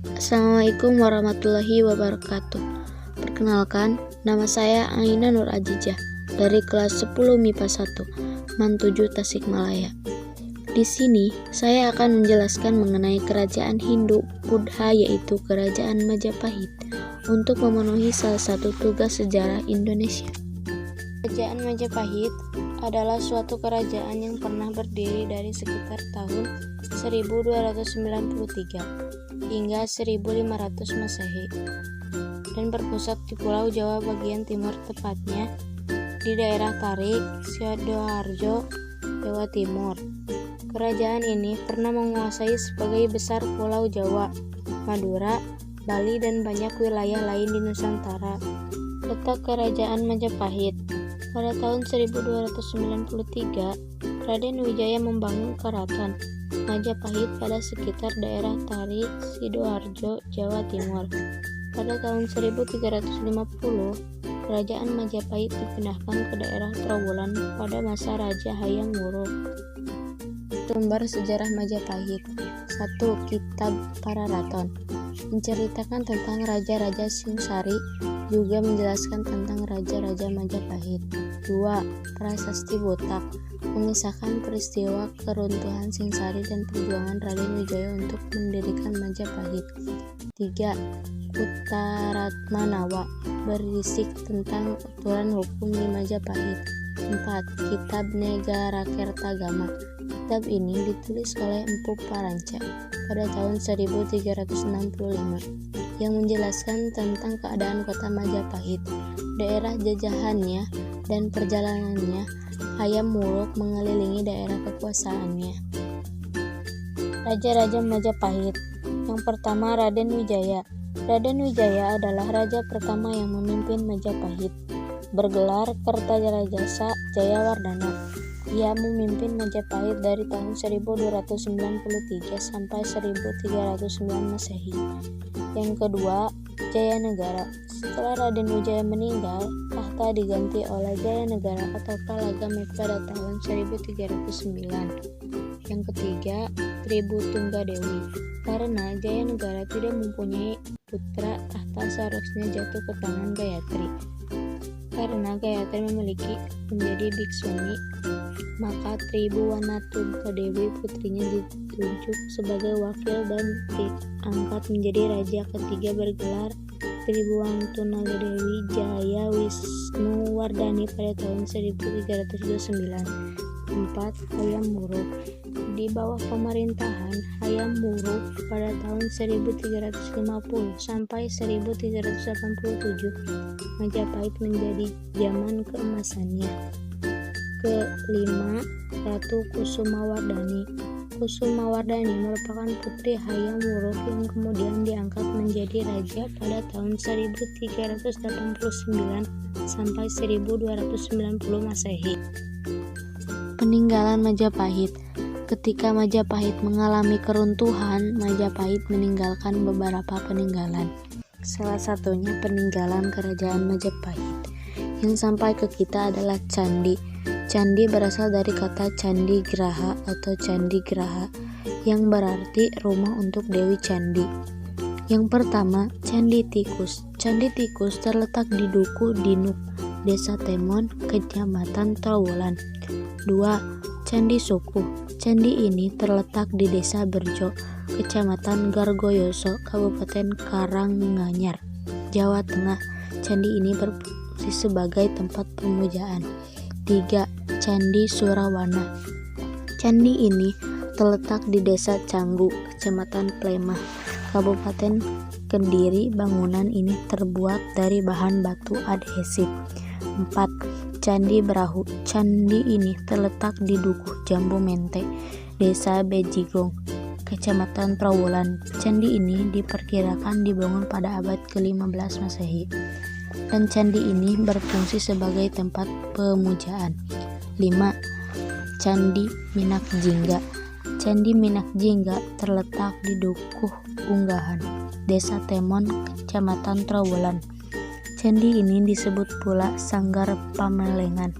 Assalamualaikum warahmatullahi wabarakatuh. Perkenalkan, nama saya Aina Nur Ajijah dari kelas 10 MIPA 1, MAN 7 Tasikmalaya. Di sini, saya akan menjelaskan mengenai kerajaan Hindu-Buddha yaitu Kerajaan Majapahit untuk memenuhi salah satu tugas sejarah Indonesia. Kerajaan Majapahit adalah suatu kerajaan yang pernah berdiri dari sekitar tahun 1293 hingga 1500 Masehi dan berpusat di Pulau Jawa bagian timur, tepatnya di daerah Tarik, Sidoarjo, Jawa Timur. Kerajaan ini pernah menguasai sebagai besar Pulau Jawa, Madura, Bali, dan banyak wilayah lain di Nusantara. Letak Kerajaan Majapahit. Pada tahun 1293, Raden Wijaya membangun keraton Majapahit pada sekitar daerah Tarik, Sidoarjo, Jawa Timur. Pada tahun 1350, Kerajaan Majapahit dipindahkan ke daerah Trowulan pada masa Raja Hayam Wuruk. Sumber sejarah Majapahit. 1. Kitab Pararaton menceritakan tentang Raja-Raja Singosari, juga menjelaskan tentang Raja-Raja Majapahit. 2. Prasasti Botak mengisahkan peristiwa keruntuhan Singosari dan perjuangan Raden Wijaya untuk mendirikan Majapahit. 3. Kutaratmanawa berisik tentang aturan hukum di Majapahit. 4. Kitab Negarakertagama. Kitab ini ditulis oleh Empu Paranca pada tahun 1365 yang menjelaskan tentang keadaan kota Majapahit, daerah jajahannya, dan perjalanannya Hayam Wuruk mengelilingi daerah kekuasaannya. Raja-Raja Majapahit. Yang pertama, Raden Wijaya. Raden Wijaya adalah raja pertama yang memimpin Majapahit, bergelar Kertajajasa Jayawardhana. Ia memimpin Majapahit dari tahun 1293 sampai 1309 Masehi. Yang kedua, Jayanegara. Setelah Raden Wijaya meninggal, tahta diganti oleh Jayanegara atau Kalagameh pada tahun 1309. Yang ketiga, Tributunggadewi. Karena Jayanegara tidak mempunyai putra, tahta seharusnya jatuh ke tangan Gayatri. Karena Gayatri memiliki menjadi biksuni, maka Tribuwanatunggadewi putrinya ditunjuk sebagai wakil dan diangkat menjadi raja ketiga bergelar Tribuwanatunggadewi Jaya Wisnuwardhani pada tahun 1329. 4. Hayam Wuruk. Di bawah pemerintahan Hayam Wuruk pada tahun 1350 sampai 1387, Majapahit menjadi zaman keemasannya. Kelima, Ratu Kusumawardhani. Kusumawardhani merupakan putri Hayam Wuruk yang kemudian diangkat menjadi raja pada tahun 1389 sampai 1290 Masehi. Peninggalan Majapahit. Ketika Majapahit mengalami keruntuhan, Majapahit meninggalkan beberapa peninggalan. Salah satunya peninggalan Kerajaan Majapahit. Yang sampai ke kita adalah candi. Candi berasal dari kata Candi Graha atau Candi Graha yang berarti rumah untuk Dewi Candi. Yang pertama, Candi Tikus. Candi Tikus terletak di Duku Dinuk, Desa Temon, Kecamatan Trowulan. 2. Candi Sukuh. Candi ini terletak di Desa Berjo, Kecamatan Gargoyoso, Kabupaten Karanganyar, Jawa Tengah. Candi ini berfungsi sebagai tempat pemujaan. 3. Candi Surawana. Candi ini terletak di Desa Canggu, Kecamatan Plemah, Kabupaten Kediri. Bangunan ini terbuat dari bahan batu adhesif. 4. Candi Brahu. Candi ini terletak di Dukuh Jambu Mente, Desa Bejigong, Kecamatan Trowulan. Candi ini diperkirakan dibangun pada abad ke-15 Masehi. Dan candi ini berfungsi sebagai tempat pemujaan. 5. Candi Minak Jingga. Candi Minak Jingga terletak di Dukuh Unggahan, Desa Temon, Kecamatan Trowulan. Candi ini disebut pula Sanggar Pamelengan.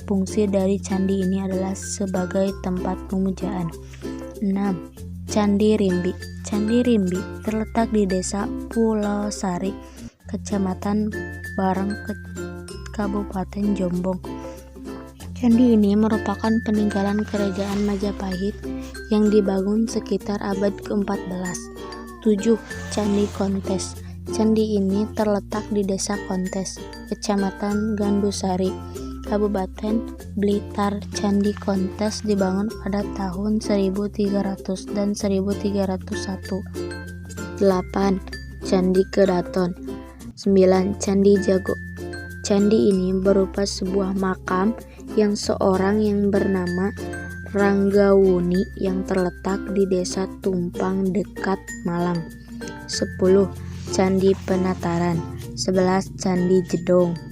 Fungsi dari candi ini adalah sebagai tempat pemujaan. 6. Candi Rimbi. Candi Rimbi terletak di Desa Pulau Sari, Kecamatan Bareng, Kabupaten Jombang. Candi ini merupakan peninggalan Kerajaan Majapahit yang dibangun sekitar abad ke-14. 7. Candi Kontes. Candi ini terletak di Desa Kontes, Kecamatan Gandusari, Kabupaten Blitar. Candi Kontes dibangun pada tahun 1300 dan 1301. 8. Candi Kedaton. 9. Candi Jago. Candi ini berupa sebuah makam yang seorang yang bernama Ranggawuni yang terletak di Desa Tumpang dekat Malang. 10. Candi Penataran. 11. Candi Jedong.